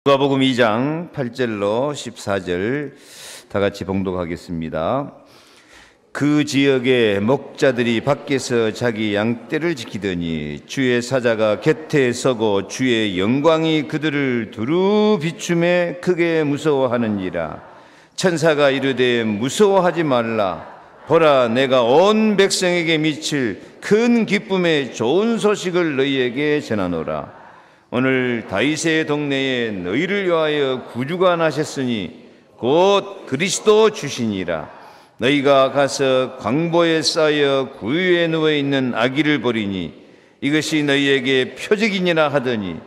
누가복음 2장 8절로 14절 다 같이 봉독하겠습니다. 그 지역의 목자들이 밖에서 자기 양떼를 지키더니 주의 사자가 곁에 서고 주의 영광이 그들을 두루 비추매 크게 무서워하느니라. 천사가 이르되 무서워하지 말라. 보라, 내가 온 백성에게 미칠 큰 기쁨의 좋은 소식을 너희에게 전하노라. 오늘 다윗의 동네에 너희를 위하여 구주가 나셨으니 곧 그리스도 주시니라. 너희가 가서 광보에 쌓여 구유에 누워있는 아기를 보리니 이것이 너희에게 표적이니라 하더니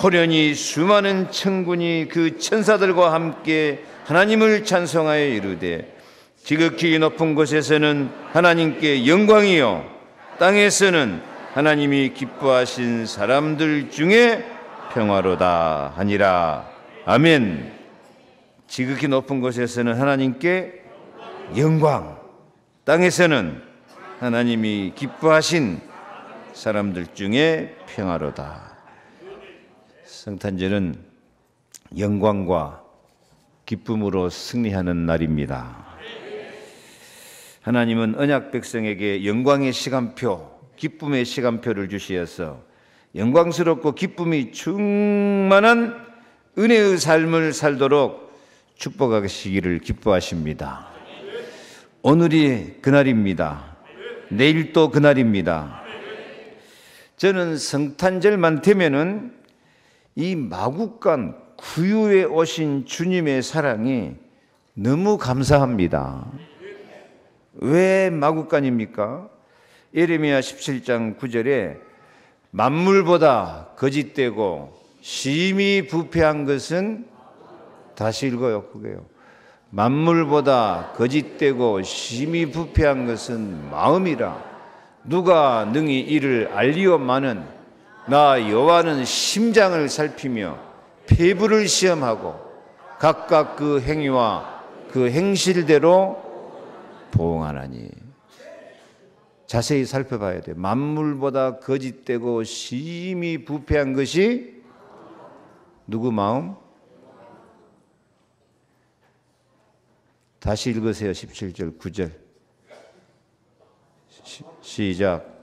호련히 수많은 천군이 그 천사들과 함께 하나님을 찬송하여 이르되 지극히 높은 곳에서는 하나님께 영광이요 땅에서는 하나님이 기뻐하신 사람들 중에 평화로다 하니라. 아멘. 지극히 높은 곳에서는 하나님께 영광, 땅에서는 하나님이 기뻐하신 사람들 중에 평화로다. 성탄절은 영광과 기쁨으로 승리하는 날입니다. 하나님은 언약 백성에게 영광의 시간표, 기쁨의 시간표를 주시어서 영광스럽고 기쁨이 충만한 은혜의 삶을 살도록 축복하시기를 기뻐하십니다. 오늘이 그날입니다. 내일 또 그날입니다. 저는 성탄절만 되면은 이 마국간 구유에 오신 주님의 사랑이 너무 감사합니다. 왜 마국간입니까? 예레미야 17장 9절에 만물보다 거짓되고 심히 부패한 것은, 다시 읽어요. 그게요. 만물보다 거짓되고 심히 부패한 것은 마음이라. 누가 능히 이를 알리오마는 나 여호와는 심장을 살피며 폐부를 시험하고 각각 그 행위와 그 행실대로 보응하나니. 자세히 살펴봐야 돼요. 만물보다 거짓되고 심히 부패한 것이 누구 마음? 다시 읽으세요. 17절 9절 시작.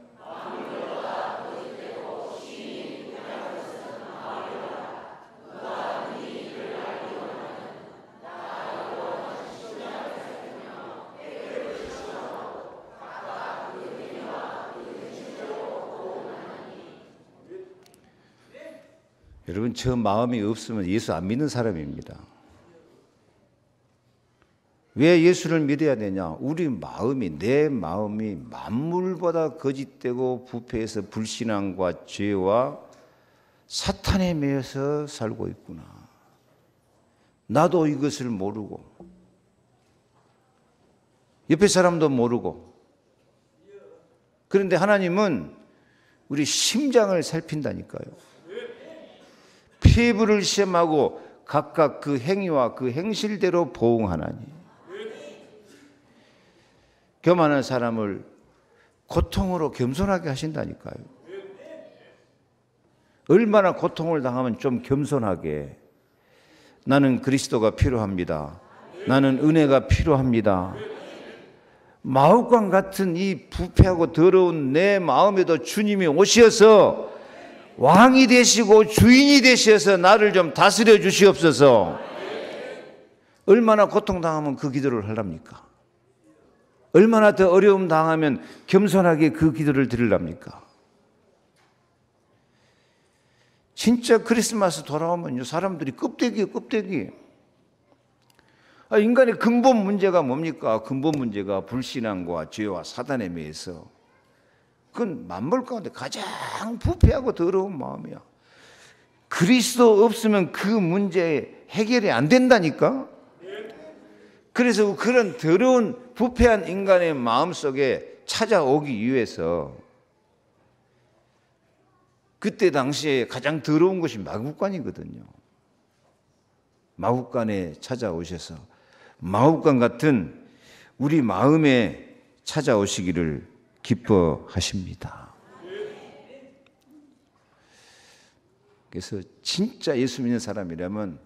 여러분, 저 마음이 없으면 예수 안 믿는 사람입니다. 왜 예수를 믿어야 되냐? 우리 마음이, 내 마음이 만물보다 거짓되고 부패해서 불신앙과 죄와 사탄에 매여서 살고 있구나. 나도 이것을 모르고 옆에 사람도 모르고. 그런데 하나님은 우리 심장을 살핀다니까요. 피부를 시험하고 각각 그 행위와 그 행실대로 보응하나니. 교만한 사람을 고통으로 겸손하게 하신다니까요. 얼마나 고통을 당하면 좀 겸손하게, 나는 그리스도가 필요합니다. 나는 은혜가 필요합니다. 마옥과 같은 이 부패하고 더러운 내 마음에도 주님이 오셔서 왕이 되시고 주인이 되셔서 나를 좀 다스려 주시옵소서. 얼마나 고통당하면 그 기도를 하랍니까? 얼마나 더 어려움 당하면 겸손하게 그 기도를 드리랍니까? 진짜 크리스마스 돌아오면요, 사람들이 껍데기예요, 껍데기. 인간의 근본 문제가 뭡니까? 근본 문제가 불신앙과 죄와 사단에 매여서, 그건 만물 가운데 가장 부패하고 더러운 마음이야. 그리스도 없으면 그 문제 해결이 안 된다니까? 그래서 그런 더러운 부패한 인간의 마음속에 찾아오기 위해서, 그때 당시에 가장 더러운 것이 마국간이거든요. 마국간에 찾아오셔서 마국간 같은 우리 마음에 찾아오시기를 기뻐하십니다. 그래서 진짜 예수 믿는 사람이라면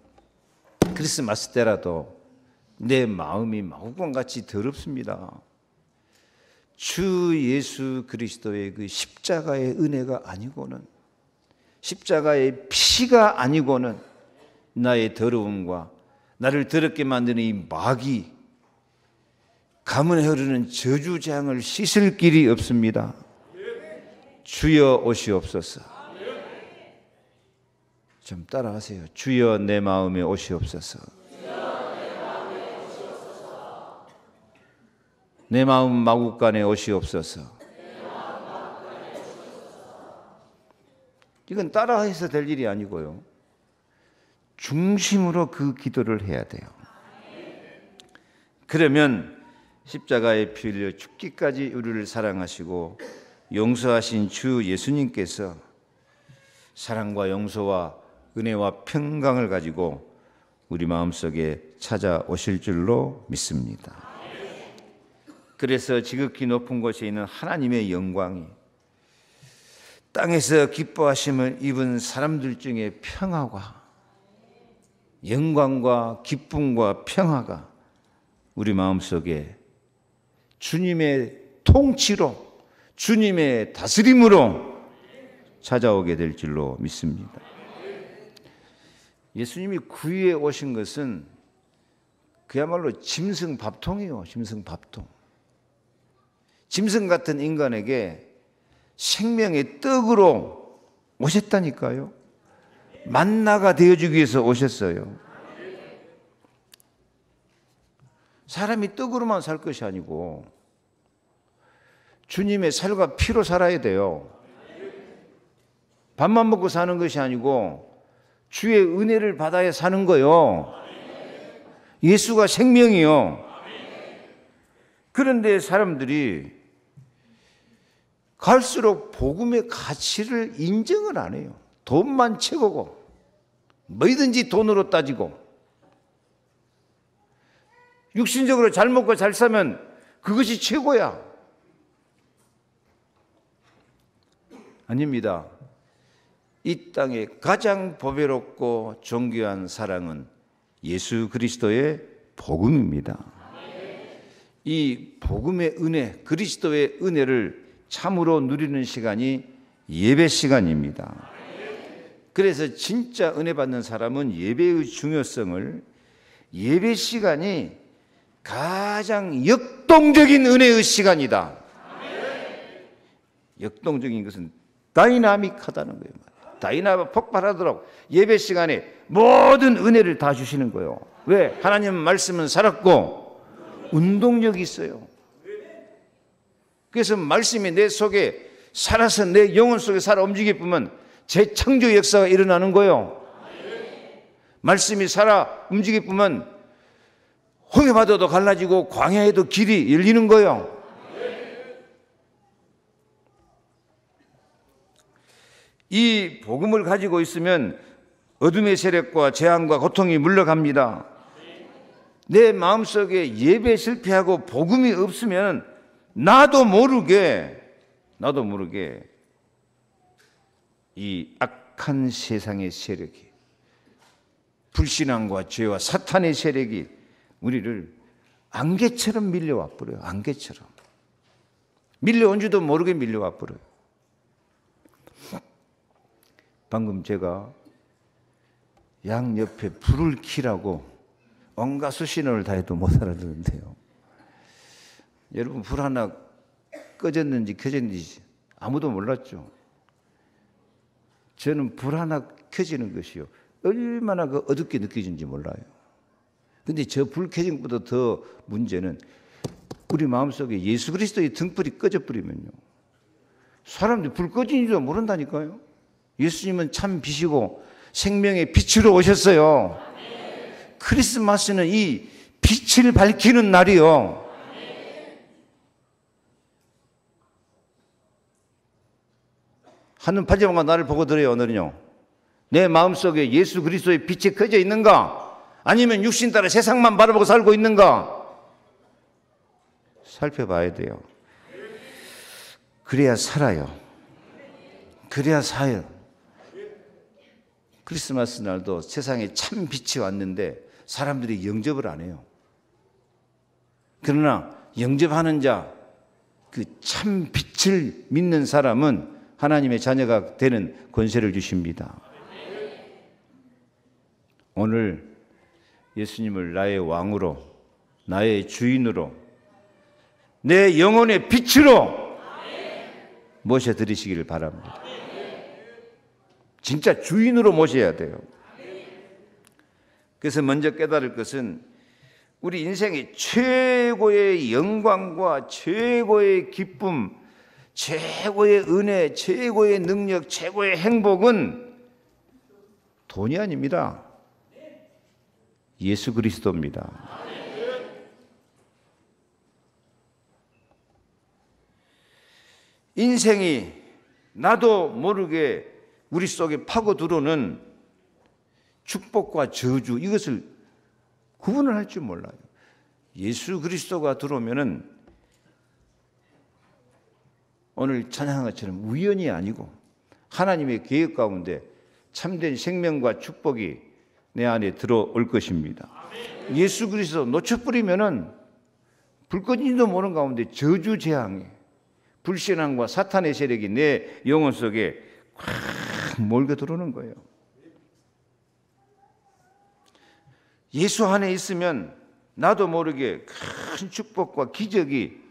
크리스마스 때라도 내 마음이 마구간같이 더럽습니다. 주 예수 그리스도의 그 십자가의 은혜가 아니고는, 십자가의 피가 아니고는 나의 더러움과 나를 더럽게 만드는 이 마귀, 가문에 흐르는 저주장을 씻을 길이 없습니다. 주여 오시옵소서. 좀 따라하세요. 주여 내 마음에 오시옵소서. 내 마음 마구간에 오시옵소서. 이건 따라해서 될 일이 아니고요. 중심으로 그 기도를 해야 돼요. 그러면 십자가에 피 흘려 죽기까지 우리를 사랑하시고 용서하신 주 예수님께서 사랑과 용서와 은혜와 평강을 가지고 우리 마음속에 찾아오실 줄로 믿습니다. 그래서 지극히 높은 곳에 있는 하나님의 영광이 땅에서 기뻐하심을 입은 사람들 중에 평화가, 영광과 기쁨과 평화가 우리 마음속에 주님의 통치로, 주님의 다스림으로 찾아오게 될 줄로 믿습니다. 예수님이 구유에 오신 것은 그야말로 짐승 밥통이에요. 짐승 밥통. 짐승 같은 인간에게 생명의 떡으로 오셨다니까요. 만나가 되어주기 위해서 오셨어요. 사람이 떡으로만 살 것이 아니고 주님의 살과 피로 살아야 돼요. 밥만 먹고 사는 것이 아니고 주의 은혜를 받아야 사는 거요. 예수가 생명이요. 그런데 사람들이 갈수록 복음의 가치를 인정을 안 해요. 돈만 최고고 뭐든지 돈으로 따지고 육신적으로 잘 먹고 잘 사면 그것이 최고야. 아닙니다. 이 땅에 가장 보배롭고 존귀한 사랑은 예수 그리스도의 복음입니다. 이 복음의 은혜, 그리스도의 은혜를 참으로 누리는 시간이 예배 시간입니다. 그래서 진짜 은혜 받는 사람은 예배의 중요성을, 예배 시간이 가장 역동적인 은혜의 시간이다. 역동적인 것은 다이나믹하다는 거예요. 다이나믹 폭발하도록 예배 시간에 모든 은혜를 다 주시는 거예요. 왜? 하나님 말씀은 살았고 운동력이 있어요. 그래서 말씀이 내 속에 살아서 내 영혼 속에 살아 움직일 뿐만 재창조 역사가 일어나는 거예요. 말씀이 살아 움직일 뿐만 홍해바다도 갈라지고 광야에도 길이 열리는 거예요. 이 복음을 가지고 있으면 어둠의 세력과 재앙과 고통이 물러갑니다. 내 마음속에 예배 실패하고 복음이 없으면 나도 모르게 이 악한 세상의 세력이, 불신앙과 죄와 사탄의 세력이 우리를 안개처럼 밀려와 버려요. 안개처럼 밀려온 줄도 모르게 밀려와 버려요. 방금 제가 양옆에 불을 켜라고 온갖 수신호를 다 해도 못 알아듣는데요. 여러분, 불 하나 꺼졌는지 켜졌는지 아무도 몰랐죠. 저는 불 하나 켜지는 것이요, 얼마나 그 어둡게 느껴지는지 몰라요. 근데 저 불 켜진 것보다 더 문제는 우리 마음속에 예수 그리스도의 등불이 꺼져버리면요, 사람들이 불 꺼진 줄 모른다니까요. 예수님은 참 빛이고 생명의 빛으로 오셨어요. 크리스마스는 이 빛을 밝히는 날이요. 하는 파지마가 나를 보고 들어요. 오늘은요, 내 마음속에 예수 그리스도의 빛이 꺼져 있는가, 아니면 육신 따라 세상만 바라보고 살고 있는가 살펴봐야 돼요. 그래야 살아요. 그래야 사요. 크리스마스 날도 세상에 참 빛이 왔는데 사람들이 영접을 안 해요. 그러나 영접하는 자, 그 참 빛을 믿는 사람은 하나님의 자녀가 되는 권세를 주십니다. 오늘 예수님을 나의 왕으로, 나의 주인으로, 내 영혼의 빛으로 모셔드리시기를 바랍니다. 진짜 주인으로 모셔야 돼요. 그래서 먼저 깨달을 것은 우리 인생의 최고의 영광과 최고의 기쁨, 최고의 은혜, 최고의 능력, 최고의 행복은 돈이 아닙니다. 예수 그리스도입니다. 인생이 나도 모르게 우리 속에 파고 들어오는 축복과 저주, 이것을 구분을 할 줄 몰라요. 예수 그리스도가 들어오면은 오늘 찬양한 것처럼 우연이 아니고 하나님의 계획 가운데 참된 생명과 축복이 내 안에 들어올 것입니다. 예수 그리스도 놓쳐버리면은 불 꺼진지도 모르는 가운데 저주 재앙에 불신앙과 사탄의 세력이 내 영혼 속에 확 몰고 들어오는 거예요. 예수 안에 있으면 나도 모르게 큰 축복과 기적이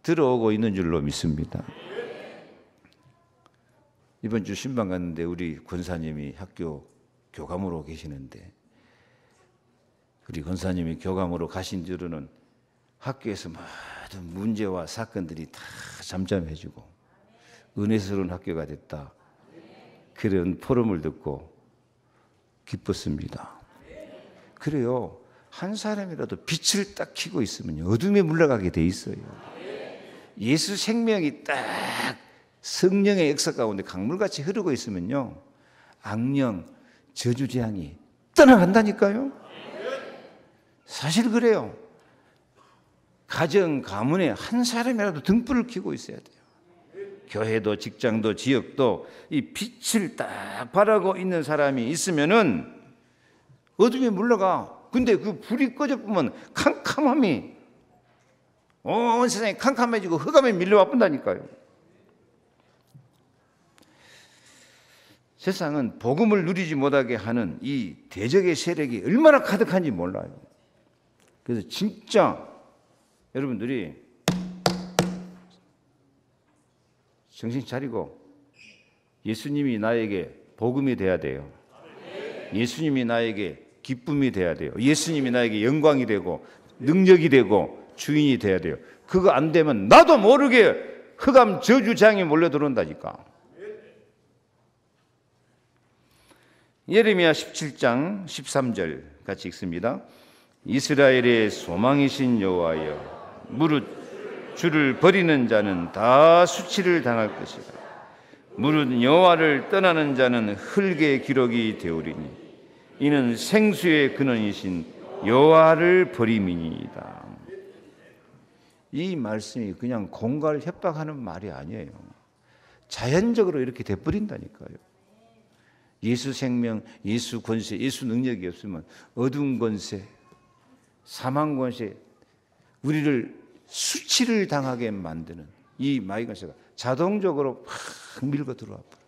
들어오고 있는 줄로 믿습니다. 이번 주 신방 갔는데 우리 권사님이 학교 교감으로 계시는데, 우리 권사님이 교감으로 가신 뒤로는 학교에서 모든 문제와 사건들이 다 잠잠해지고 은혜스러운 학교가 됐다, 그런 포럼을 듣고 기뻤습니다. 그래요. 한 사람이라도 빛을 딱 켜고 있으면 어둠에 물러가게 돼 있어요. 예수 생명이 딱 성령의 역사 가운데 강물같이 흐르고 있으면요, 악령, 저주 재앙이 떠나간다니까요. 사실 그래요. 가정, 가문에 한 사람이라도 등불을 켜고 있어야 돼요. 교회도 직장도 지역도 이 빛을 딱 바라고 있는 사람이 있으면은 어둠에 물러가. 근데 그 불이 꺼져보면 캄캄함이 온 세상이 캄캄해지고 흑암에 밀려와 본다니까요. 세상은 복음을 누리지 못하게 하는 이 대적의 세력이 얼마나 가득한지 몰라요. 그래서 진짜 여러분들이 정신 차리고 예수님이 나에게 복음이 돼야 돼요. 예수님이 나에게 기쁨이 돼야 돼요. 예수님이 나에게 영광이 되고 능력이 되고 주인이 돼야 돼요. 그거 안 되면 나도 모르게 흑암 저주장이 몰려 들어온다니까. 예레미야 17장 13절 같이 읽습니다. 이스라엘의 소망이신 여호와여, 무릇 주를 버리는 자는 다 수치를 당할 것이라. 무릇 여호와를 떠나는 자는 흙의 기록이 되오리니 이는 생수의 근원이신 여호와를 버림이니이다. 이 말씀이 그냥 공갈 협박하는 말이 아니에요. 자연적으로 이렇게 돼버린다니까요. 예수 생명, 예수 권세, 예수 능력이 없으면 어두운 권세, 사망 권세, 우리를 수치를 당하게 만드는 이 마귀 권세가 자동적으로 팍 밀고 들어와 버려요.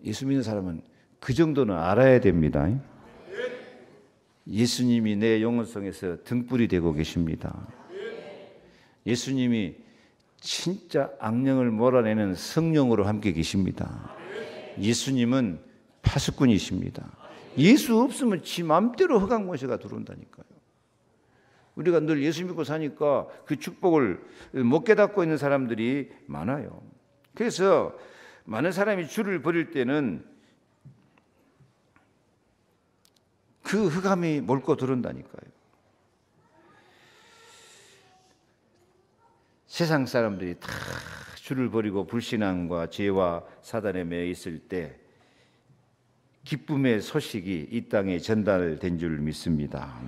예수 믿는 사람은 그 정도는 알아야 됩니다. 예수님이 내 영혼 속에서 등불이 되고 계십니다. 예수님이 진짜 악령을 몰아내는 성령으로 함께 계십니다. 예수님은 파수꾼이십니다. 예수 없으면 지 맘대로 흑암 권세가 들어온다니까요. 우리가 늘 예수 믿고 사니까 그 축복을 못 깨닫고 있는 사람들이 많아요. 그래서 많은 사람이 주를 버릴 때는 그 흑암이 몰고 들어온다니까요. 세상 사람들이 다 주를 버리고 불신앙과 죄와 사단에 매여 있을 때 기쁨의 소식이 이 땅에 전달된 줄 믿습니다.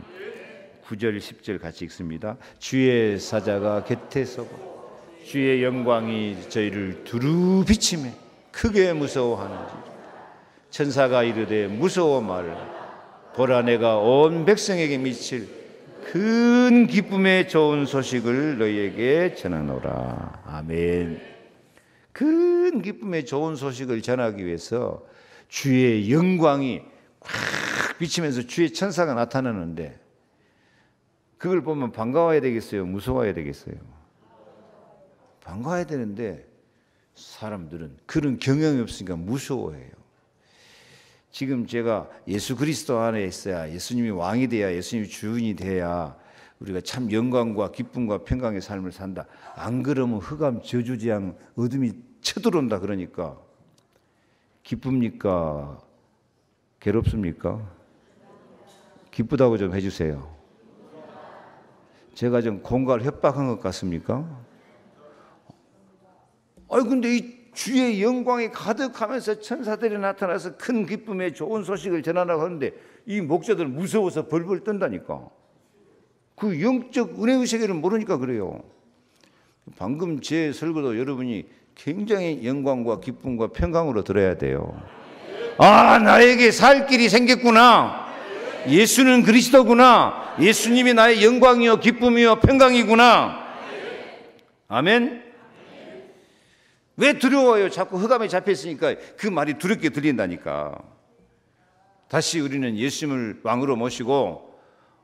9절 10절 같이 읽습니다. 주의 사자가 곁에 서고 주의 영광이 저희를 두루 비치매 크게 무서워하는지. 천사가 이르되 무서워 말라. 보라, 내가 온 백성에게 미칠 큰 기쁨의 좋은 소식을 너희에게 전하노라. 아멘. 큰 기쁨의 좋은 소식을 전하기 위해서 주의 영광이 꽉 비치면서 주의 천사가 나타나는데, 그걸 보면 반가워야 되겠어요? 무서워야 되겠어요? 반가워야 되는데 사람들은 그런 경험이 없으니까 무서워해요. 지금 제가 예수 그리스도 안에 있어야, 예수님이 왕이 돼야, 예수님이 주인이 돼야 우리가 참 영광과 기쁨과 평강의 삶을 산다. 안 그러면 흑암, 저주재앙, 어둠이 쳐들어온다. 그러니까 기쁩니까? 괴롭습니까? 기쁘다고 좀 해주세요. 제가 좀 공갈 협박한 것 같습니까? 근데 이 주의 영광이 가득하면서 천사들이 나타나서 큰 기쁨의 좋은 소식을 전하라고 하는데 이 목자들은 무서워서 벌벌 떤다니까. 그 영적 은혜의 세계를 모르니까 그래요. 방금 제 설교도 여러분이 굉장히 영광과 기쁨과 평강으로 들어야 돼요. 아, 나에게 살 길이 생겼구나. 예수는 그리스도구나. 예수님이 나의 영광이요 기쁨이요 평강이구나. 아멘. 왜 두려워요? 자꾸 흑암에 잡혀있으니까 그 말이 두렵게 들린다니까. 다시 우리는 예수님을 왕으로 모시고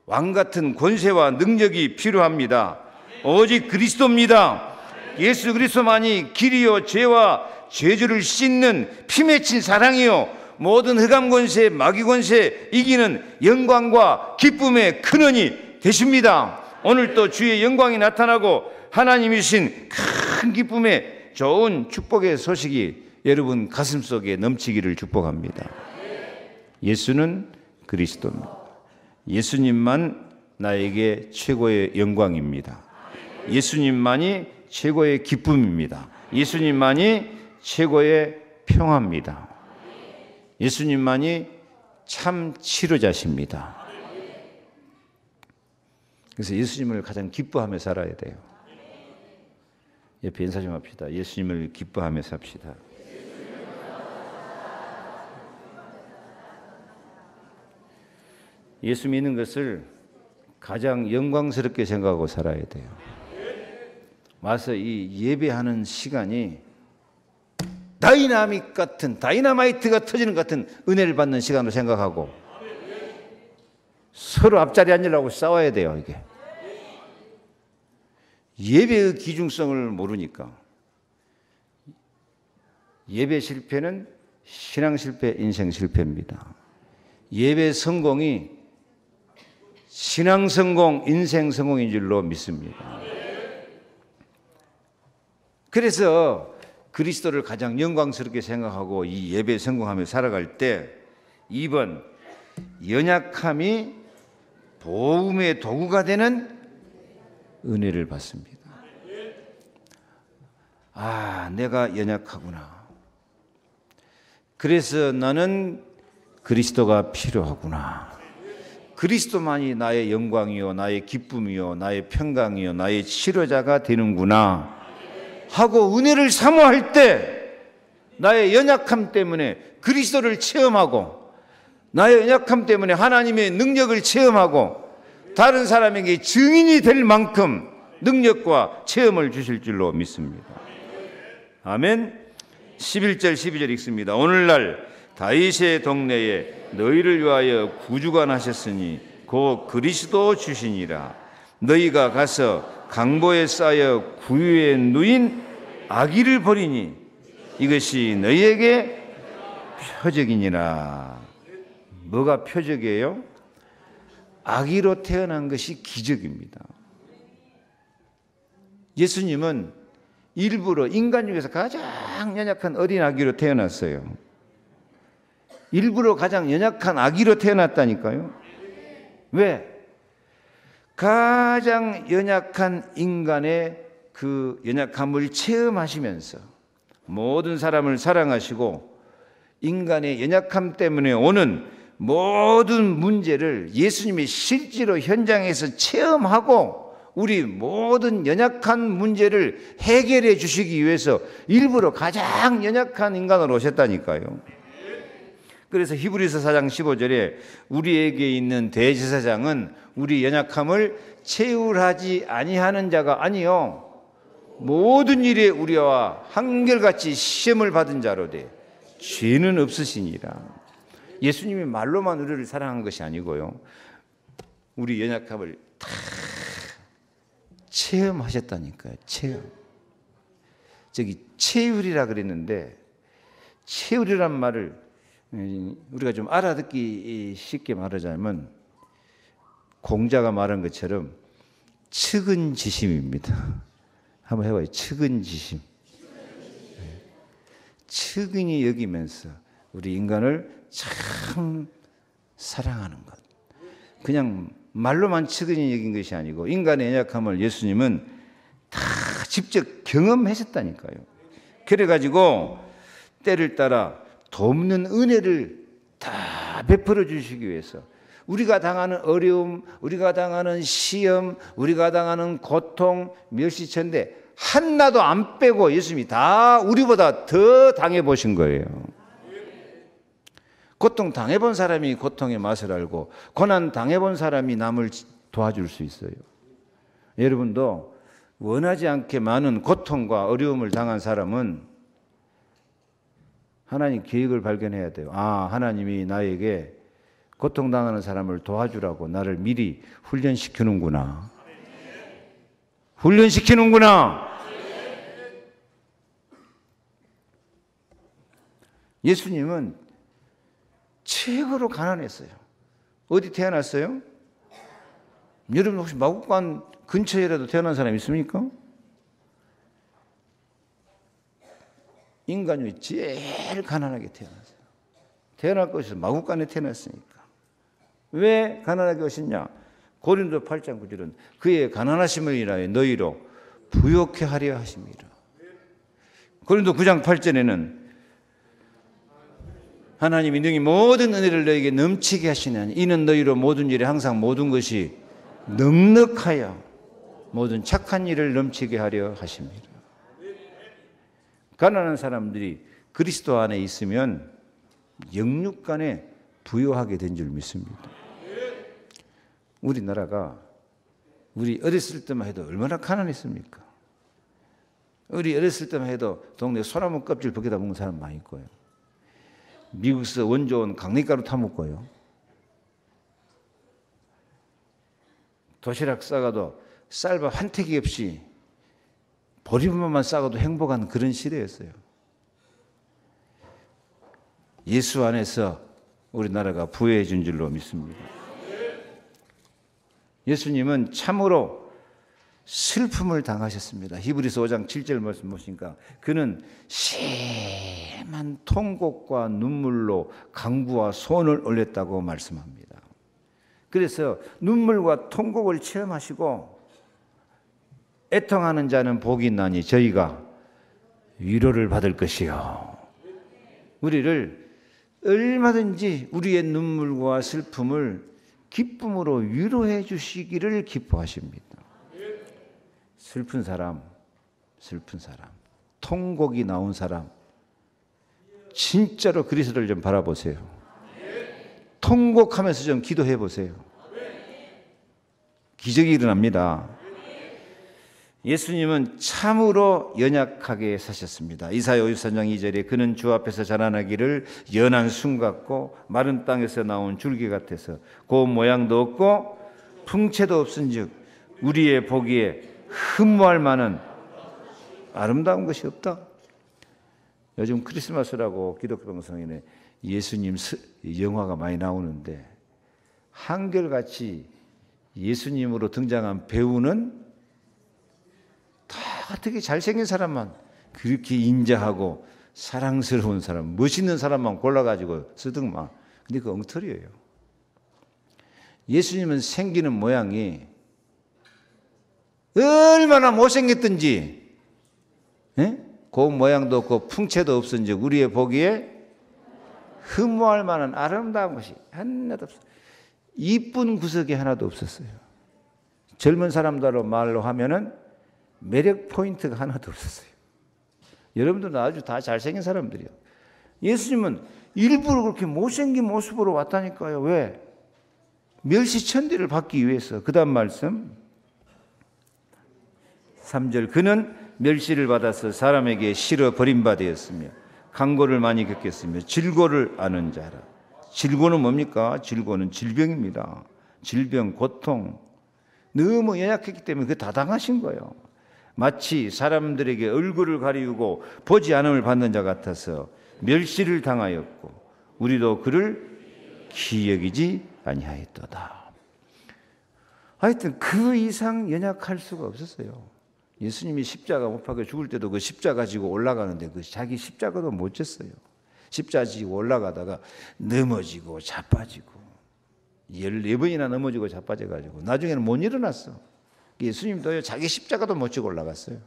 왕 같은 권세와 능력이 필요합니다. 오직 그리스도입니다. 예수 그리스도만이 길이요 죄와 죄주를 씻는 피 맺힌 사랑이요 모든 흑암 권세, 마귀 권세 이기는 영광과 기쁨의 근원이 되십니다. 오늘 또 주의 영광이 나타나고 하나님이신 큰 기쁨의 좋은 축복의 소식이 여러분 가슴속에 넘치기를 축복합니다. 예수는 그리스도입니다. 예수님만 나에게 최고의 영광입니다. 예수님만이 최고의 기쁨입니다. 예수님만이 최고의 평화입니다. 예수님만이 참 치료자십니다. 그래서 예수님을 가장 기뻐하며 살아야 돼요. 옆에 인사 좀 합시다. 예수님을 기뻐하며 삽시다. 예수 믿는 것을 가장 영광스럽게 생각하고 살아야 돼요. 와서 이 예배하는 시간이 다이나믹 같은, 다이너마이트가 터지는 것 같은 은혜를 받는 시간으로 생각하고 서로 앞자리 앉으려고 싸워야 돼요. 이게 예배의 기중성을 모르니까 예배 실패는 신앙 실패, 인생 실패입니다. 예배 성공이 신앙 성공, 인생 성공인 줄로 믿습니다. 그래서 그리스도를 가장 영광스럽게 생각하고 이 예배 성공하며 살아갈 때 2번, 연약함이 도움의 도구가 되는 은혜를 받습니다. 아, 내가 연약하구나. 그래서 나는 그리스도가 필요하구나. 그리스도만이 나의 영광이요, 나의 기쁨이요, 나의 평강이요, 나의 치료자가 되는구나 하고 은혜를 사모할 때 나의 연약함 때문에 그리스도를 체험하고 나의 연약함 때문에 하나님의 능력을 체험하고 다른 사람에게 증인이 될 만큼 능력과 체험을 주실 줄로 믿습니다. 아멘. 11절 12절 읽습니다. 오늘날 다윗의 동네에 너희를 위하여 구주가 나셨으니 곧 그리스도 주시니라. 너희가 가서 강보에 쌓여 구유에 누인 악의를 버리니 이것이 너희에게 표적이니라. 뭐가 표적이에요? 악의로 태어난 것이 기적입니다. 예수님은 일부러 인간 중에서 가장 연약한 어린 아기로 태어났어요. 일부러 가장 연약한 아기로 태어났다니까요. 왜? 가장 연약한 인간의 그 연약함을 체험하시면서 모든 사람을 사랑하시고 인간의 연약함 때문에 오는 모든 문제를 예수님이 실제로 현장에서 체험하고 우리 모든 연약한 문제를 해결해 주시기 위해서 일부러 가장 연약한 인간으로 오셨다니까요. 그래서 히브리서 4장 15절에 우리에게 있는 대제사장은 우리 연약함을 채울하지 아니하는 자가 아니요 모든 일에 우리와 한결같이 시험을 받은 자로되 죄는 없으시니라. 예수님이 말로만 우리를 사랑한 것이 아니고요, 우리 연약함을 다 체험하셨다니까요. 체험. 저기 체율이라 그랬는데, 체율이란 말을 우리가 좀 알아듣기 쉽게 말하자면 공자가 말한 것처럼 측은지심입니다. 한번 해봐요. 측은지심. 측은히 여기면서 우리 인간을 참 사랑하는 것. 그냥 말로만 측은히 여긴 것이 아니고 인간의 연약함을 예수님은 다 직접 경험하셨다니까요. 그래가지고 때를 따라 돕는 은혜를 다 베풀어 주시기 위해서 우리가 당하는 어려움, 우리가 당하는 시험, 우리가 당하는 고통, 멸시천대 하나도 안 빼고 예수님이 다 우리보다 더 당해보신 거예요. 고통 당해본 사람이 고통의 맛을 알고 고난 당해본 사람이 남을 도와줄 수 있어요. 여러분도 원하지 않게 많은 고통과 어려움을 당한 사람은 하나님 계획을 발견해야 돼요. 아, 하나님이 나에게 고통당하는 사람을 도와주라고 나를 미리 훈련시키는구나. 훈련시키는구나. 예수님은 최고로 가난했어요. 어디 태어났어요? 여러분 혹시 마국간 근처에라도 태어난 사람 있습니까? 인간 중에 제일 가난하게 태어났어요. 태어날 것이 마국간에 태어났으니까. 왜 가난하게 오셨냐? 고린도 8장 9절은 그의 가난하심을 인하여 너희로 부욕해 하려 하십니다. 고린도 9장 8절에는 하나님이 능히 모든 은혜를 너에게 넘치게 하시나니 이는 너희로 모든 일에 항상 모든 것이 넉넉하여 모든 착한 일을 넘치게 하려 하십니다. 가난한 사람들이 그리스도 안에 있으면 영육간에 부요하게 된 줄 믿습니다. 우리나라가 우리 어렸을 때만 해도 얼마나 가난했습니까? 우리 어렸을 때만 해도 동네 소나무 껍질 벗겨다 먹는 사람 많이 있고요. 미국에서 원조 온 강냉가루 타먹고요. 도시락 싸가도 쌀밥 한 테기 없이 보리밥만 싸가도 행복한 그런 시대였어요. 예수 안에서 우리나라가 부유해진 줄로 믿습니다. 예수님은 참으로 슬픔을 당하셨습니다. 히브리서 5장 7절 말씀 보시니까 그는 심한 통곡과 눈물로 간구와 소원을 올렸다고 말씀합니다. 그래서 눈물과 통곡을 체험하시고 애통하는 자는 복이 있나니 저희가 위로를 받을 것이요. 우리를 얼마든지 우리의 눈물과 슬픔을 기쁨으로 위로해 주시기를 기뻐하십니다. 슬픈 사람, 통곡이 나온 사람, 진짜로 그리스도를 좀 바라보세요. 통곡하면서 좀 기도해 보세요. 기적이 일어납니다. 예수님은 참으로 연약하게 사셨습니다. 이사야 53장 2절에 그는 주 앞에서 자라나기를 연한 순 같고 마른 땅에서 나온 줄기 같아서 고운 모양도 없고 풍채도 없은즉 우리의 보기에 흠모할 만한 아름다운 것이 없다. 요즘 크리스마스라고 기독교 방송에 예수님 영화가 많이 나오는데 한결같이 예수님으로 등장한 배우는 다 어떻게 잘생긴 사람만 그렇게 인자하고 사랑스러운 사람, 멋있는 사람만 골라가지고 쓰더만. 근데 그 엉터리예요. 예수님은 생기는 모양이 얼마나 못생겼든지 고운 모양도 없고 풍채도 없은지 우리의 보기에 흠모할 만한 아름다운 것이 하나도 없어요. 이쁜 구석이 하나도 없었어요. 젊은 사람들로 말로 하면은 매력 포인트가 하나도 없었어요. 여러분들은 아주 다 잘생긴 사람들이요. 예수님은 일부러 그렇게 못생긴 모습으로 왔다니까요. 왜? 멸시천대를 받기 위해서. 그 다음 말씀 3절 그는 멸시를 받아서 사람에게 실어 버림받았으며 강고를 많이 겪겠으며 질고를 아는 자라. 질고는 뭡니까? 질고는 질병입니다. 질병, 고통. 너무 연약했기 때문에 그게 다 당하신 거예요. 마치 사람들에게 얼굴을 가리우고 보지 않음을 받는 자 같아서 멸시를 당하였고 우리도 그를 기여기지 아니하였도다. 하여튼 그 이상 연약할 수가 없었어요. 예수님이 십자가 못 박혀 죽을 때도 그 십자가 지고 올라가는데 그 자기 십자가도 못 졌어요. 십자가 지고 올라가다가 넘어지고 자빠지고 14번이나 넘어지고 자빠져가지고 나중에는 못 일어났어. 예수님도요 자기 십자가도 못 지고 올라갔어요.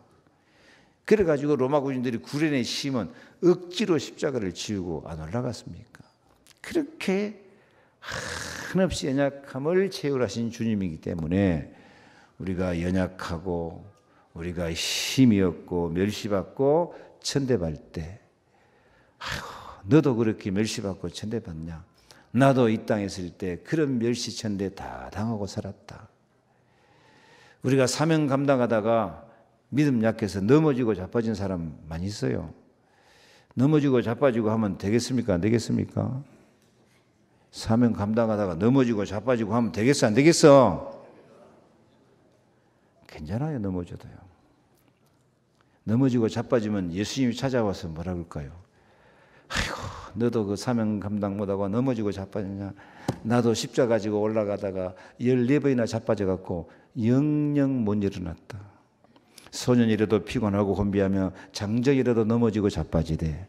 그래가지고 로마 군인들이 구레네 심은 억지로 십자가를 지우고 안 올라갔습니까? 그렇게 한없이 연약함을 채울하신 주님이기 때문에 우리가 연약하고 우리가 힘이 없고 멸시받고 천대받을 때 너도 그렇게 멸시받고 천대받냐? 나도 이 땅에 있을 때 그런 멸시 천대 다 당하고 살았다. 우리가 사명 감당하다가 믿음 약해서 넘어지고 자빠진 사람 많이 있어요. 넘어지고 자빠지고 하면 되겠습니까? 안 되겠습니까? 사명 감당하다가 넘어지고 자빠지고 하면 되겠어? 안 되겠어? 괜찮아요. 넘어져도요. 넘어지고 자빠지면 예수님이 찾아와서 뭐라 그럴까요? 아이고 너도 그 사명 감당 못하고 넘어지고 자빠졌냐? 나도 십자가 지고 올라가다가 14번이나 자빠져갖고 영영 못 일어났다. 소년이라도 피곤하고 혼비하며 장정이라도 넘어지고 자빠지되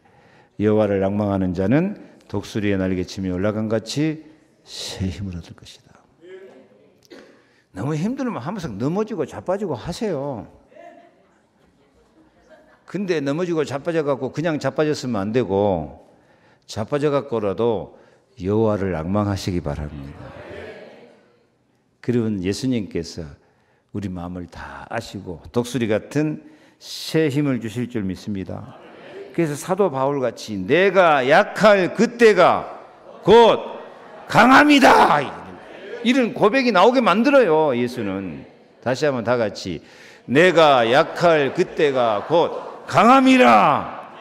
여호와를 앙망하는 자는 독수리의 날개치며 올라간 같이 새 힘을 얻을 것이다. 너무 힘들면 한 번씩 넘어지고 자빠지고 하세요. 근데 넘어지고 자빠져갖고 그냥 자빠졌으면 안 되고 자빠져갖고라도 여호와를 앙망하시기 바랍니다. 그러면 예수님께서 우리 마음을 다 아시고 독수리 같은 새 힘을 주실 줄 믿습니다. 그래서 사도 바울같이 내가 약할 그때가 곧 강함이다 이런 고백이 나오게 만들어요. 예수는 다시 한번 다 같이 내가 약할 그때가 곧 강함이라.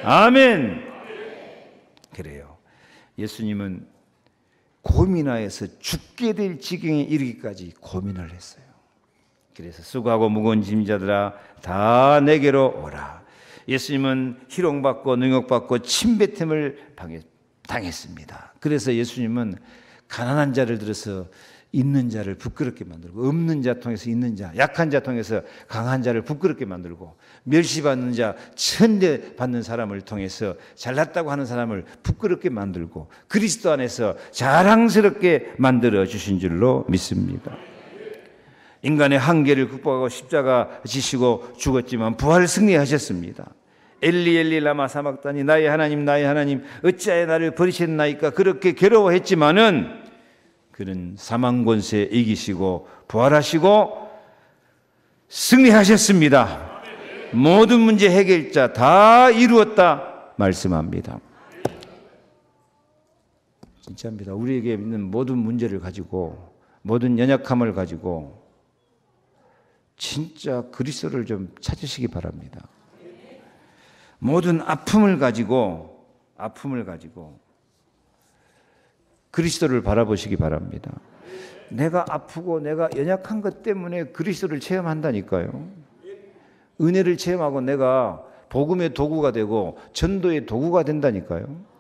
아멘. 그래요. 예수님은 고민하여서 죽게 될 지경에 이르기까지 고민을 했어요. 그래서 수고하고 무거운 짐자들아 다 내게로 오라. 예수님은 희롱받고 능욕받고 침뱉음을 당했습니다. 그래서 예수님은 가난한 자를 들어서 있는 자를 부끄럽게 만들고 없는 자 통해서 있는 자, 약한 자 통해서 강한 자를 부끄럽게 만들고 멸시받는 자, 천대받는 사람을 통해서 잘났다고 하는 사람을 부끄럽게 만들고 그리스도 안에서 자랑스럽게 만들어 주신 줄로 믿습니다. 인간의 한계를 극복하고 십자가 지시고 죽었지만 부활 승리하셨습니다. 엘리 엘리 라마 사막다니 나의 하나님 나의 하나님 어찌하여 나를 버리셨나이까 그렇게 괴로워했지만은 그는 사망 권세 이기시고 부활하시고 승리하셨습니다. 모든 문제 해결자 다 이루었다 말씀합니다. 진짜입니다. 우리에게 있는 모든 문제를 가지고 모든 연약함을 가지고 진짜 그리스도를 좀 찾으시기 바랍니다. 모든 아픔을 가지고 그리스도를 바라보시기 바랍니다. 내가 아프고 내가 연약한 것 때문에 그리스도를 체험한다니까요. 은혜를 체험하고 내가 복음의 도구가 되고 전도의 도구가 된다니까요.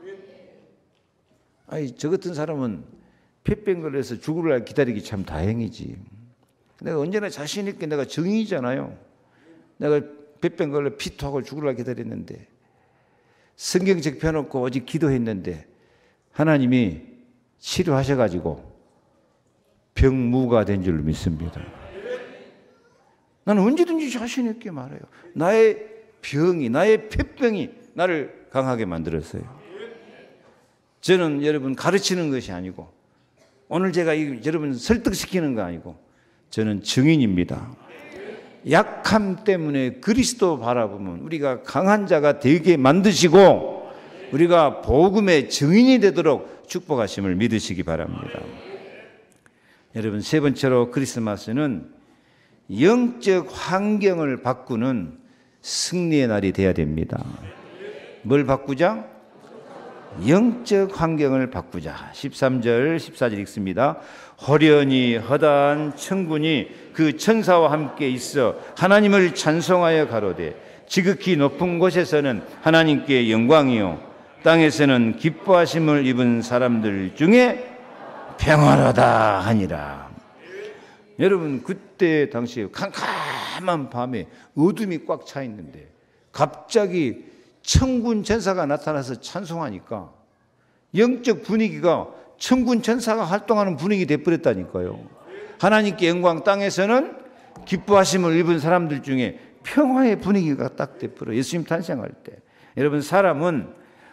아니 저 같은 사람은 폐병 걸려서 죽을 날 기다리기 참 다행이지. 내가 언제나 자신 있게 내가 정의잖아요. 내가 폐병 걸려 피토하고 죽을 날 기다렸는데 성경책 펴놓고 오직 기도했는데 하나님이 치료하셔가지고 병무가 된 줄 믿습니다. 나는 언제든지 자신 있게 말해요. 나의 병이 나의 폐병이 나를 강하게 만들었어요. 저는 여러분 가르치는 것이 아니고 오늘 제가 여러분 설득시키는 거 아니고 저는 증인입니다. 약함 때문에 그리스도 바라보면 우리가 강한 자가 되게 만드시고 우리가 복음의 증인이 되도록 축복하심을 믿으시기 바랍니다. 여러분, 세 번째로 크리스마스는 영적 환경을 바꾸는 승리의 날이 되어야 됩니다. 뭘 바꾸자? 영적 환경을 바꾸자. 13절 14절 읽습니다. 호련히 허다한 천군이 그 천사와 함께 있어 하나님을 찬송하여 가로되 지극히 높은 곳에서는 하나님께 영광이요 땅에서는 기뻐하심을 입은 사람들 중에 평화로다 하니라. 여러분, 그때 당시에 캄캄한 밤에 어둠이 꽉 차 있는데 갑자기 천군 천사가 나타나서 찬송하니까 영적 분위기가 천군 천사가 활동하는 분위기 돼버렸다니까요. 하나님께 영광, 땅에서는 기뻐하심을 입은 사람들 중에 평화의 분위기가 딱 돼버려. 예수님 탄생할 때. 여러분, 사람은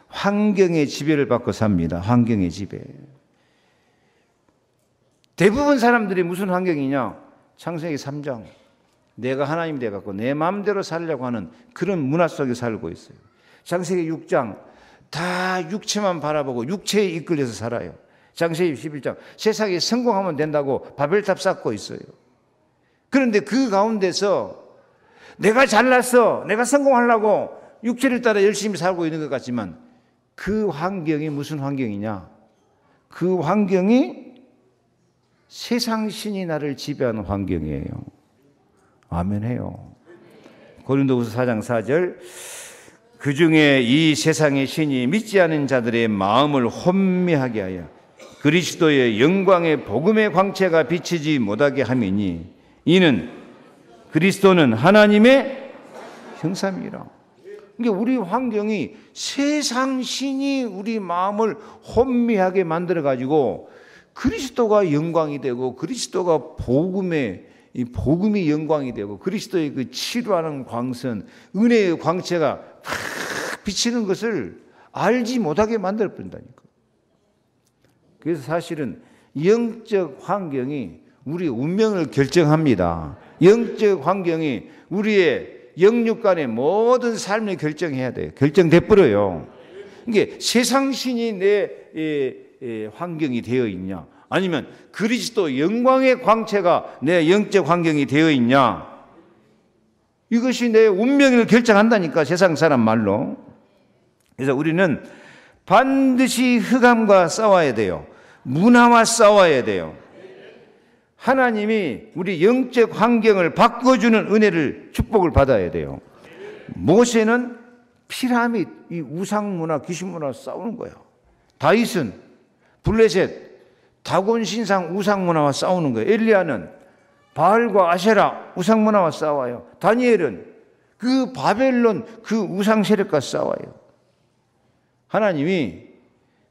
환경의 지배를 받고 삽니다. 환경의 지배. 대부분 사람들이 무슨 환경이냐? 창세기 3장. 내가 하나님이 돼갖고 내 마음대로 살려고 하는 그런 문화 속에 살고 있어요. 창세기 6장. 다 육체만 바라보고 육체에 이끌려서 살아요. 창세기 11장. 세상에 성공하면 된다고 바벨탑 쌓고 있어요. 그런데 그 가운데서 내가 잘났어, 내가 성공하려고 육체를 따라 열심히 살고 있는 것 같지만 그 환경이 무슨 환경이냐? 그 환경이 세상 신이 나를 지배하는 환경이에요. 아멘해요. 고린도후서 4장 4절. 그 중에 이 세상의 신이 믿지 않은 자들의 마음을 혼미하게 하여 그리스도의 영광의 복음의 광채가 비치지 못하게 함이니 이는 그리스도는 하나님의 형상이라. 그러니까 우리 환경이 세상 신이 우리 마음을 혼미하게 만들어 가지고 그리스도가 영광이 되고 그리스도가 이 복음이 영광이 되고 그리스도의 그 치료하는 광선, 은혜의 광채가 팍 비치는 것을 알지 못하게 만들어 버린다니까. 그래서 사실은 영적 환경이 우리 운명을 결정합니다. 영적 환경이 우리의 영육 간의 모든 삶을 결정해야 돼요. 결정돼 버려요. 이게 세상 신이 내 환경이 되어 있냐? 아니면 그리스도 영광의 광채가 내 영적 환경이 되어 있냐? 이것이 내 운명을 결정한다니까, 세상 사람 말로. 그래서 우리는 반드시 흑암과 싸워야 돼요. 문화와 싸워야 돼요. 하나님이 우리 영적 환경을 바꿔주는 은혜를, 축복을 받아야 돼요. 모세는 피라밋, 이 우상문화, 귀신문화 싸우는 거예요. 다윗은 블레셋, 다곤 신상 우상문화와 싸우는 거예요. 엘리야는 바알과 아세라 우상문화와 싸워요. 다니엘은 그 바벨론 그 우상 세력과 싸워요. 하나님이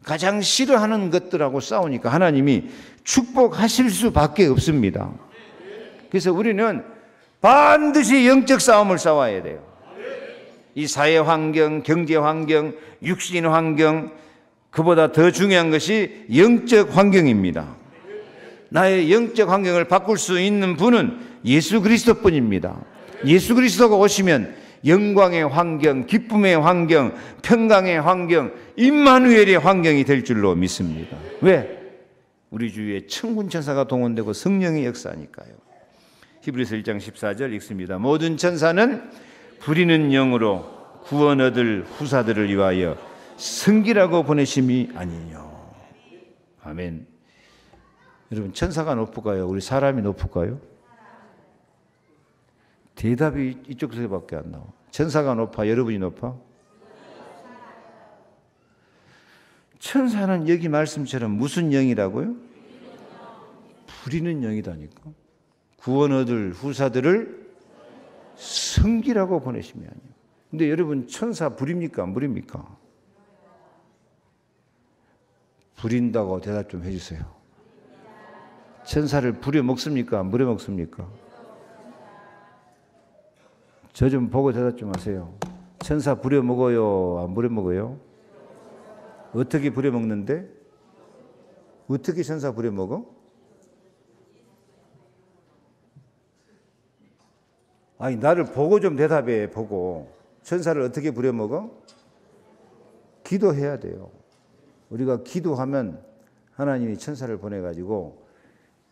가장 싫어하는 것들하고 싸우니까 하나님이 축복하실 수밖에 없습니다. 그래서 우리는 반드시 영적 싸움을 싸워야 돼요. 이 사회 환경, 경제 환경, 육신 환경, 그보다 더 중요한 것이 영적 환경입니다. 나의 영적 환경을 바꿀 수 있는 분은 예수 그리스도뿐입니다. 예수 그리스도가 오시면 영광의 환경, 기쁨의 환경, 평강의 환경, 임마누엘의 환경이 될 줄로 믿습니다. 왜? 우리 주위에 천군 천사가 동원되고 성령의 역사니까요. 히브리서 1장 14절 읽습니다. 모든 천사는 부리는 영으로 구원 얻을 후사들을 위하여 승기라고 보내심이 아니뇨. 아멘. 여러분, 천사가 높을까요? 우리 사람이 높을까요? 대답이 이쪽에서밖에 안 나와. 천사가 높아? 여러분이 높아? 천사는 여기 말씀처럼 무슨 영이라고요? 부리는 영이다니까. 구원 얻을 후사들을 승기라고 보내심이 아니에요. 근데 여러분, 천사 부립니까? 안 부립니까? 부린다고 대답 좀 해주세요. 천사를 부려 먹습니까? 안 부려 먹습니까? 저 좀 보고 대답 좀 하세요. 천사 부려 먹어요? 안 부려 먹어요? 어떻게 부려 먹는데? 어떻게 천사 부려 먹어? 아니 나를 보고 좀 대답해. 보고 천사를 어떻게 부려먹어? 기도해야 돼요. 우리가 기도하면 하나님이 천사를 보내가지고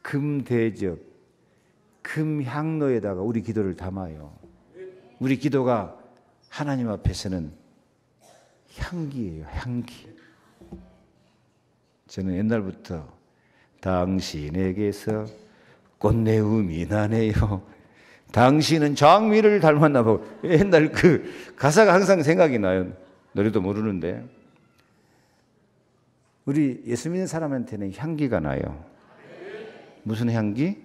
금대접, 금향로에다가 우리 기도를 담아요. 우리 기도가 하나님 앞에서는 향기예요. 향기. 저는 옛날부터 당신에게서 꽃내음이 나네요. 당신은 장미를 닮았나 보고. 옛날 그 가사가 항상 생각이 나요. 노래도 모르는데. 우리 예수 믿는 사람한테는 향기가 나요. 무슨 향기?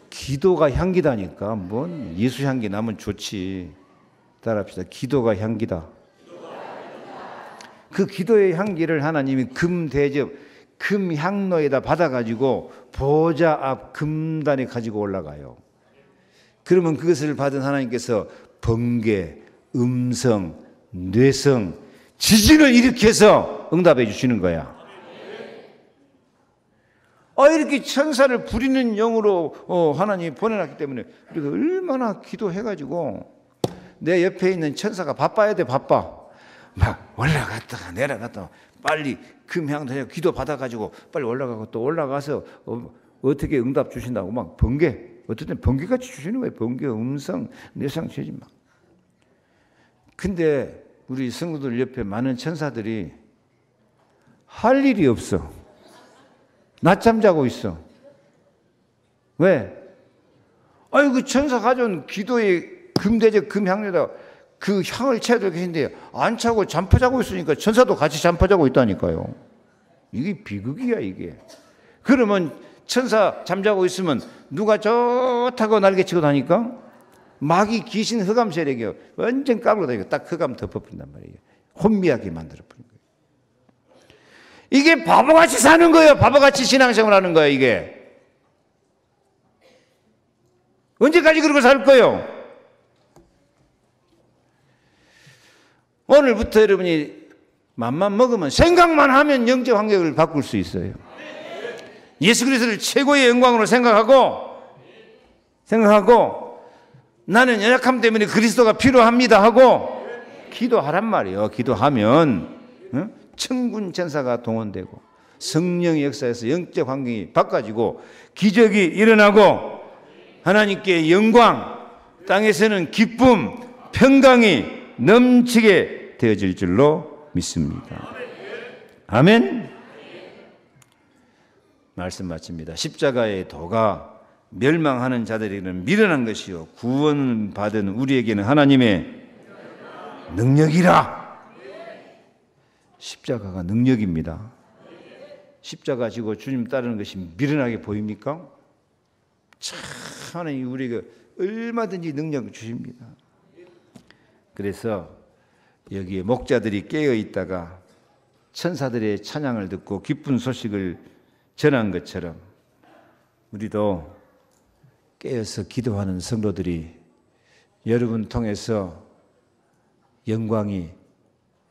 기도가 향기다니까. 뭔 예수 향기 나면 좋지. 따라합시다. 기도가 향기다. 그 기도의 향기를 하나님이 금대접, 금향로에다 받아가지고 보좌 앞 금단에 가지고 올라가요. 그러면 그것을 받은 하나님께서 번개, 음성, 뇌성, 지진을 일으켜서 응답해 주시는 거야. 이렇게 천사를 부리는 영으로 하나님이 보내놨기 때문에 우리가 얼마나 기도해가지고 내 옆에 있는 천사가 바빠야 돼. 바빠. 막 올라갔다가 내려갔다가 빨리 금향도 기도 받아가지고 빨리 올라가고 또 올라가서 어떻게 응답 주신다고 막 번개, 어쨌든 번개같이 주시는 거예요. 번개, 음성, 뇌상, 지진 막. 근데 우리 성도들 옆에 많은 천사들이 할 일이 없어. 낮잠 자고 있어. 왜? 그 천사 가져온 기도의 금대접, 금향료다 그 향을 채우고 계신데 안 차고 잠퍼 자고 있으니까 천사도 같이 잠퍼 자고 있다니까요. 이게 비극이야, 이게. 그러면 천사 잠자고 있으면 누가 좋다고 날개치고 다니까 마귀 귀신 흑암 세력이 완전 까불고 다니고 딱 흑암 덮어버린단 말이에요. 혼미하게 만들어버린 거예요. 이게 바보같이 사는 거예요. 바보같이 신앙생활 하는 거예요, 이게. 언제까지 그러고 살 거예요? 오늘부터 여러분이 맘만 먹으면 생각만 하면 영적 환경을 바꿀 수 있어요. 예수 그리스도를 최고의 영광으로 생각하고 나는 연약함 때문에 그리스도가 필요합니다 하고 기도하란 말이에요. 기도하면 천군 천사가 동원되고 성령의 역사에서 영적 환경이 바꿔지고 기적이 일어나고 하나님께 영광, 땅에서는 기쁨, 평강이 넘치게 되어질 줄로 믿습니다. 아멘. 말씀 마칩니다. 십자가의 도가 멸망하는 자들에게는 미련한 것이요 구원받은 우리에게는 하나님의 능력이라. 십자가가 능력입니다. 십자가 지고 주님 따르는 것이 미련하게 보입니까? 참 하나님 우리에게 얼마든지 능력 주십니다. 그래서 여기에 목자들이 깨어 있다가 천사들의 찬양을 듣고 기쁜 소식을 전한 것처럼 우리도 깨어서 기도하는 성도들이 여러분 통해서 영광이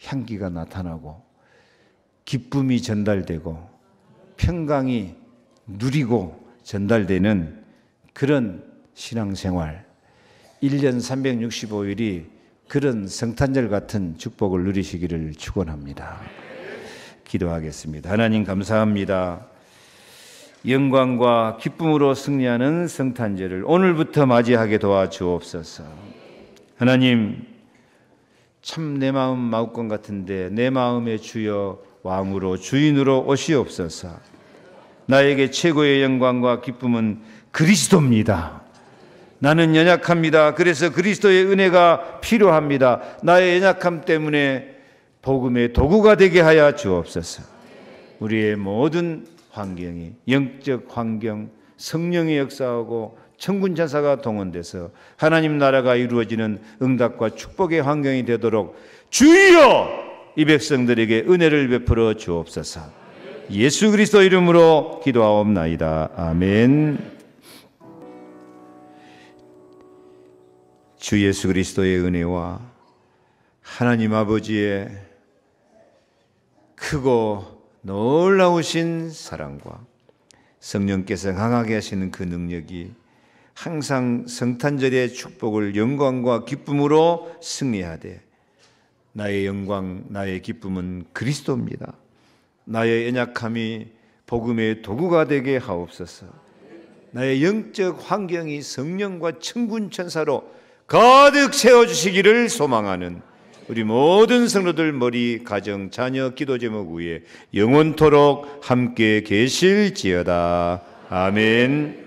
향기가 나타나고 기쁨이 전달되고 평강이 누리고 전달되는 그런 신앙생활 1년 365일이 그런 성탄절 같은 축복을 누리시기를 축원합니다. 기도하겠습니다. 하나님 감사합니다. 영광과 기쁨으로 승리하는 성탄절을 오늘부터 맞이하게 도와주옵소서. 하나님 참 내 마음 마음권 같은데 내 마음의 주여 왕으로 주인으로 오시옵소서. 나에게 최고의 영광과 기쁨은 그리스도입니다. 나는 연약합니다. 그래서 그리스도의 은혜가 필요합니다. 나의 연약함 때문에 복음의 도구가 되게 하여 주옵소서. 우리의 모든 환경이 영적 환경, 성령의 역사하고 천군 천사가 동원돼서 하나님 나라가 이루어지는 응답과 축복의 환경이 되도록 주여 이 백성들에게 은혜를 베풀어 주옵소서. 예수 그리스도 이름으로 기도하옵나이다. 아멘. 주 예수 그리스도의 은혜와 하나님 아버지의 크고 놀라우신 사랑과 성령께서 강하게 하시는 그 능력이 항상 성탄절의 축복을 영광과 기쁨으로 승리하되 나의 영광, 나의 기쁨은 그리스도입니다. 나의 연약함이 복음의 도구가 되게 하옵소서. 나의 영적 환경이 성령과 천군 천사로 가득 채워주시기를 소망하는 우리 모든 성도들 머리, 가정, 자녀, 기도 제목 위에 영원토록 함께 계실지어다. 아멘.